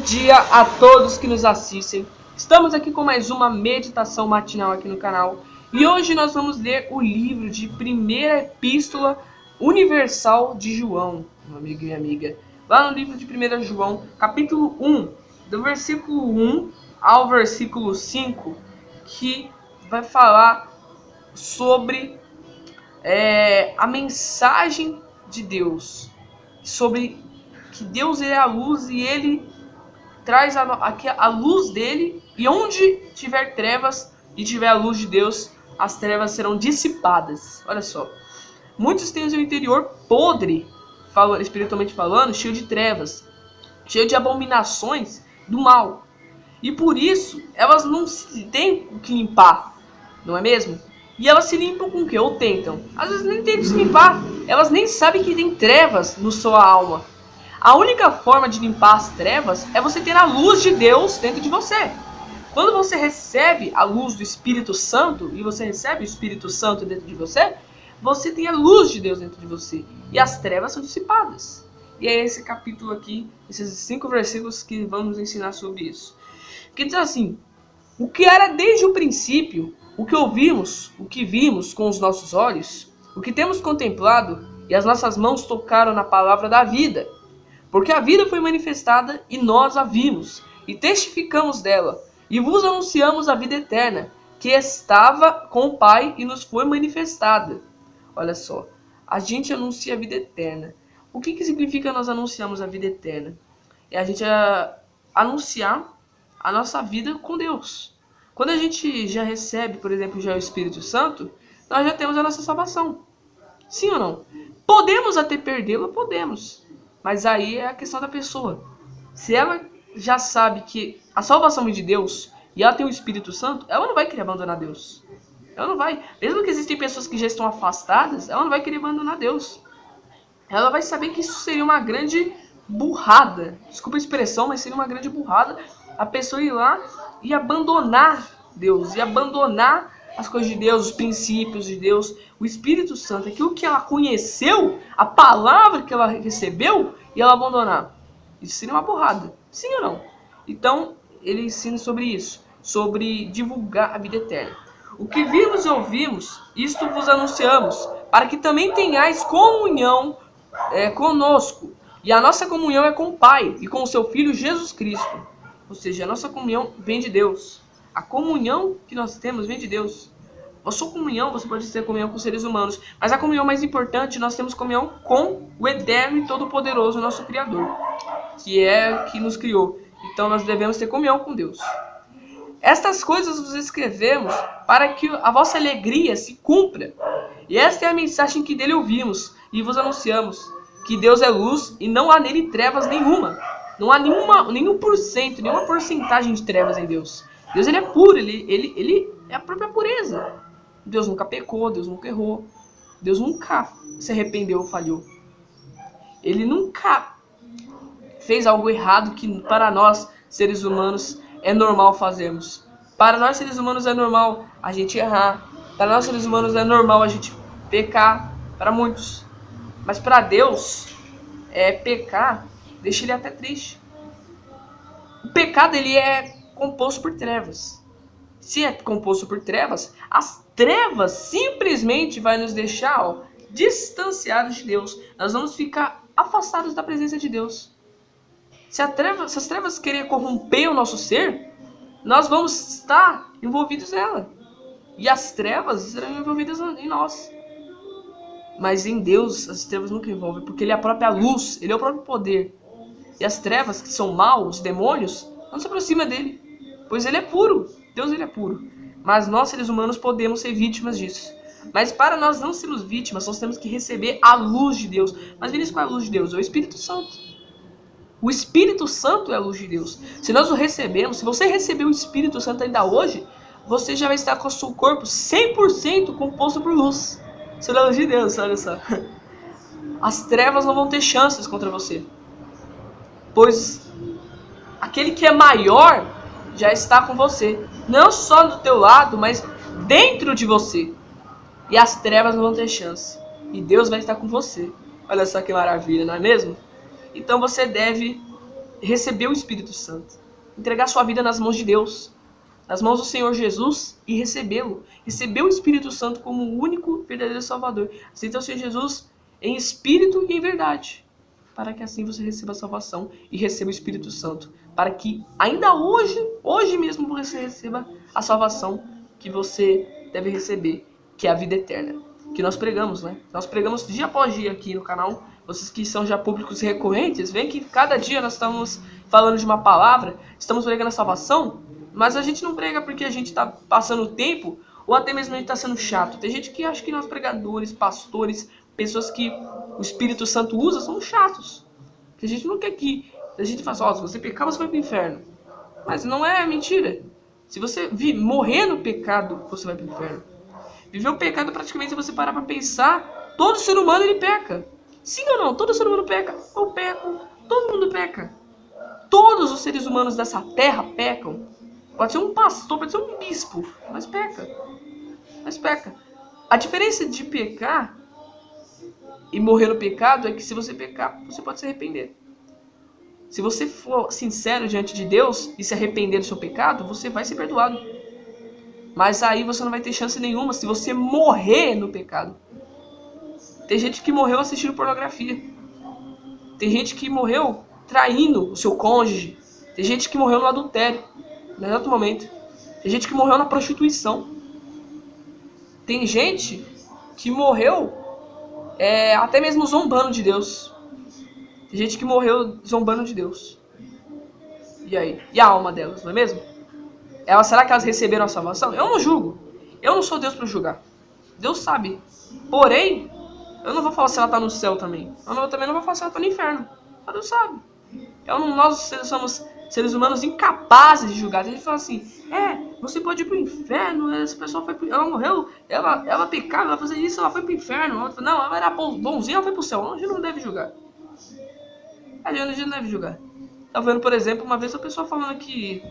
Dia a todos que nos assistem. Estamos aqui com mais uma meditação matinal aqui no canal. E hoje nós vamos ler o livro de Primeira Epístola Universal de João, meu amigo e minha amiga. Lá no livro de 1 João, capítulo 1, do versículo 1 ao versículo 5, que vai falar sobre a mensagem de Deus, sobre que Deus é a luz e Ele traz a luz dele, e onde tiver trevas e tiver a luz de Deus, as trevas serão dissipadas. Olha só, muitos têm o seu interior podre, espiritualmente falando, cheio de trevas, cheio de abominações do mal, e por isso elas não se têm o que limpar, não é mesmo? E elas se limpam com o que? Ou tentam. Às vezes nem tentam se limpar, elas nem sabem que tem trevas na sua alma. A única forma de limpar as trevas é você ter a luz de Deus dentro de você. Quando você recebe a luz do Espírito Santo, e você recebe o Espírito Santo dentro de você, você tem a luz de Deus dentro de você. E as trevas são dissipadas. E é esse capítulo aqui, esses 5 versículos que vamos ensinar sobre isso. Que diz assim: o que era desde o princípio, o que ouvimos, o que vimos com os nossos olhos, o que temos contemplado, e as nossas mãos tocaram na palavra da vida. Porque a vida foi manifestada e nós a vimos, e testificamos dela, e vos anunciamos a vida eterna, que estava com o Pai e nos foi manifestada. Olha só, a gente anuncia a vida eterna. O que significa nós anunciamos a vida eterna? É a gente anunciar a nossa vida com Deus. Quando a gente já recebe, por exemplo, já o Espírito Santo, nós já temos a nossa salvação. Sim ou não? Podemos até perdê-la? Podemos. Mas aí é a questão da pessoa. Se ela já sabe que a salvação vem de Deus e ela tem o Espírito Santo, ela não vai querer abandonar Deus. Ela não vai. Mesmo que existem pessoas que já estão afastadas, ela não vai querer abandonar Deus. Ela vai saber que isso seria uma grande burrada. Desculpa a expressão, mas seria uma grande burrada a pessoa ir lá e abandonar Deus, e abandonar as coisas de Deus, os princípios de Deus, o Espírito Santo, aquilo que ela conheceu, a palavra que ela recebeu, e ela abandonar. Isso seria uma burrada, sim ou não? Então, ele ensina sobre isso, sobre divulgar a vida eterna. O que vimos e ouvimos, isto vos anunciamos, para que também tenhais comunhão conosco. E a nossa comunhão é com o Pai e com o seu Filho Jesus Cristo. Ou seja, a nossa comunhão vem de Deus. A comunhão que nós temos vem de Deus. A sua comunhão, você pode ter comunhão com seres humanos, mas a comunhão mais importante, nós temos comunhão com o eterno e todo-poderoso, nosso Criador, que nos criou. Então nós devemos ter comunhão com Deus. Estas coisas vos escrevemos para que a vossa alegria se cumpra. E esta é a mensagem que dele ouvimos e vos anunciamos, que Deus é luz e não há nele trevas nenhuma. Não há nenhum porcentagem de trevas em Deus. Deus ele é puro, ele é a própria pureza. Deus nunca pecou, Deus nunca errou. Deus nunca se arrependeu ou falhou. Ele nunca fez algo errado que para nós, seres humanos, é normal fazermos. Para nós, seres humanos, é normal a gente errar. Para nós, seres humanos, é normal a gente pecar. Para muitos. Mas para Deus, pecar deixa ele até triste. O pecado ele é composto por trevas. Se é composto por trevas, as trevas simplesmente vai nos deixar distanciados de Deus. Nós vamos ficar afastados da presença de Deus. Se as trevas querem corromper o nosso ser, nós vamos estar envolvidos nela. E as trevas serão envolvidas em nós. Mas em Deus as trevas nunca envolvem, porque Ele é a própria luz, Ele é o próprio poder. E as trevas, que são maus, os demônios, não se aproximam dele, pois Ele é puro. Deus ele é puro. Mas nós, seres humanos, podemos ser vítimas disso. Mas para nós não sermos vítimas, nós temos que receber a luz de Deus. Mas Vinícius, qual é a luz de Deus? É o Espírito Santo. O Espírito Santo é a luz de Deus. Se nós o recebemos, se você receber o Espírito Santo ainda hoje, você já vai estar com o seu corpo 100% composto por luz. Isso é a luz de Deus, olha só. As trevas não vão ter chances contra você. Pois aquele que é maior já está com você. Não só do teu lado, mas dentro de você. E as trevas não vão ter chance. E Deus vai estar com você. Olha só que maravilha, não é mesmo? Então você deve receber o Espírito Santo. Entregar sua vida nas mãos de Deus, nas mãos do Senhor Jesus e recebê-lo. Receber o Espírito Santo como o único verdadeiro Salvador. Aceitar o Senhor Jesus em espírito e em verdade. Para que assim você receba a salvação e receba o Espírito Santo. Para que ainda hoje mesmo você receba a salvação que você deve receber, que é a vida eterna. Que nós pregamos, né? Nós pregamos dia após dia aqui no canal. Vocês que são já públicos recorrentes, veem que cada dia nós estamos falando de uma palavra, estamos pregando a salvação, mas a gente não prega porque a gente está passando o tempo, ou até mesmo a gente está sendo chato. Tem gente que acha que nós pregadores, pastores, pessoas que o Espírito Santo usa, são chatos. Que a gente não quer que... A gente fala assim, se você pecar, você vai para o inferno. Mas não é mentira. Se você morrer no pecado, você vai para o inferno. Viver o pecado praticamente, se você parar para pensar, todo ser humano ele peca. Sim ou não? Todo ser humano peca. Eu peco. Todo mundo peca. Todos os seres humanos dessa terra pecam. Pode ser um pastor, pode ser um bispo, mas peca. Mas peca. A diferença de pecar e morrer no pecado é que se você pecar, você pode se arrepender. Se você for sincero diante de Deus e se arrepender do seu pecado, você vai ser perdoado. Mas aí você não vai ter chance nenhuma se você morrer no pecado. Tem gente que morreu assistindo pornografia. Tem gente que morreu traindo o seu cônjuge. Tem gente que morreu no adultério, no exato momento. Tem gente que morreu na prostituição. Tem gente que morreu até mesmo zombando de Deus. Tem gente que morreu zombando de Deus. E aí? E a alma delas, não é mesmo? Será que elas receberam a salvação? Eu não julgo. Eu não sou Deus para julgar. Deus sabe. Porém, eu não vou falar se ela está no céu também. Eu também não vou falar se ela está no inferno. Mas Deus sabe. Nós somos seres humanos incapazes de julgar. A gente fala assim, você pode ir pro inferno, essa pessoa ela morreu, ela pecava, ela fazia isso, ela foi pro inferno. Não, ela era bonzinha, ela foi pro céu. A gente não deve julgar. A gente não deve julgar. Tá vendo, por exemplo, uma vez a pessoa falando que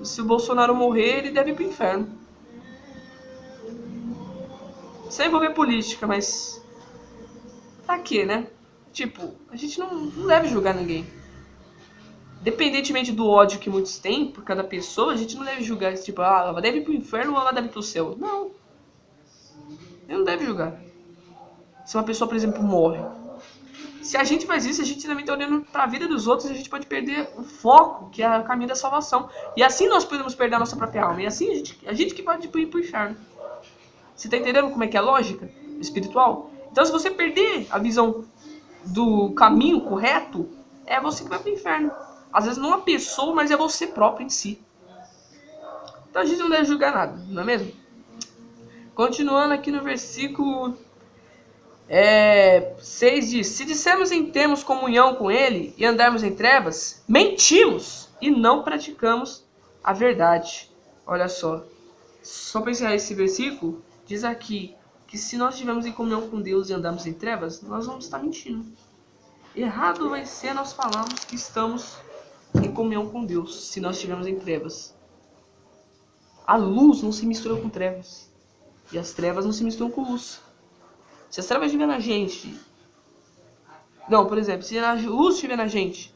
se o Bolsonaro morrer, ele deve ir pro inferno. Sem envolver política, mas... Pra quê, né? Tipo, a gente não deve julgar ninguém. Independentemente do ódio que muitos têm por cada pessoa, a gente não deve julgar, tipo, ela deve ir pro inferno ou ela deve ir pro céu. Não. Eu não deve julgar. Se uma pessoa, por exemplo, morre. Se a gente faz isso, a gente também está olhando para a vida dos outros e a gente pode perder o foco, que é o caminho da salvação. E assim nós podemos perder a nossa própria alma. E assim a gente que pode ir para o inferno. Você está entendendo como é que é a lógica espiritual? Então se você perder a visão do caminho correto, é você que vai para o inferno. Às vezes não a pessoa, mas é você próprio em si. Então a gente não deve julgar nada, não é mesmo? Continuando aqui no versículo... 6 diz, se dissermos em termos comunhão com ele e andarmos em trevas, mentimos e não praticamos a verdade. Olha só para encerrar esse versículo, diz aqui que se nós estivermos em comunhão com Deus e andarmos em trevas, nós vamos estar mentindo. Errado vai ser nós falarmos que estamos em comunhão com Deus se nós estivermos em trevas. A luz não se mistura com trevas e as trevas não se misturam com luz. Se as trevas estiverem na gente... Não, por exemplo, se a luz estiver na gente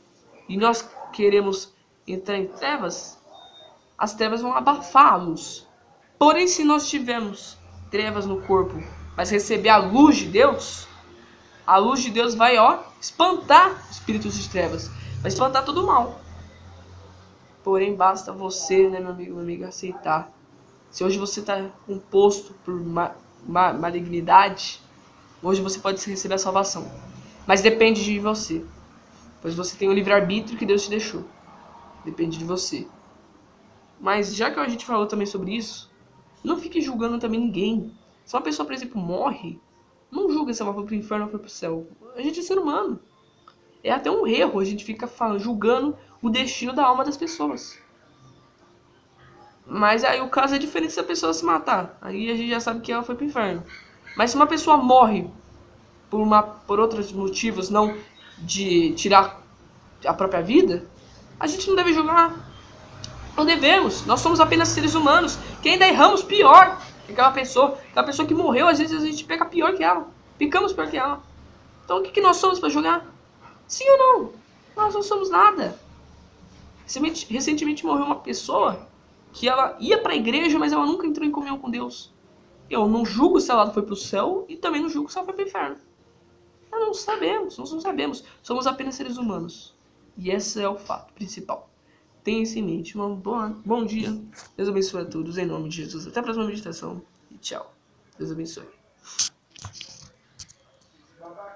e nós queremos entrar em trevas, as trevas vão abafar a luz. Porém, se nós tivermos trevas no corpo, mas receber a luz de Deus vai, espantar os espíritos de trevas. Vai espantar todo o mal. Porém, basta você, né, meu amigo, minha amiga, aceitar. Se hoje você está composto por malignidade... Hoje você pode receber a salvação. Mas depende de você. Pois você tem o livre-arbítrio que Deus te deixou. Depende de você. Mas já que a gente falou também sobre isso, não fique julgando também ninguém. Se uma pessoa, por exemplo, morre, não julga se ela foi pro inferno ou foi pro céu. A gente é ser humano. É até um erro a gente fica julgando o destino da alma das pessoas. Mas aí o caso é diferente se a pessoa se matar. Aí a gente já sabe que ela foi pro inferno. Mas se uma pessoa morre por outros motivos, não de tirar a própria vida, a gente não deve julgar. Não devemos. Nós somos apenas seres humanos que ainda erramos pior que aquela pessoa. Aquela pessoa que morreu, às vezes a gente peca pior que ela. Pecamos pior que ela. Então o que nós somos para julgar? Sim ou não? Nós não somos nada. Recentemente morreu uma pessoa que ela ia para a igreja, mas ela nunca entrou em comunhão com Deus. Eu não julgo se ela foi para o céu e também não julgo se ela foi para o inferno. Nós não sabemos. Somos apenas seres humanos. E esse é o fato principal. Tenha isso em mente. Bom dia. Deus abençoe a todos. Em nome de Jesus. Até a próxima meditação. E tchau. Deus abençoe.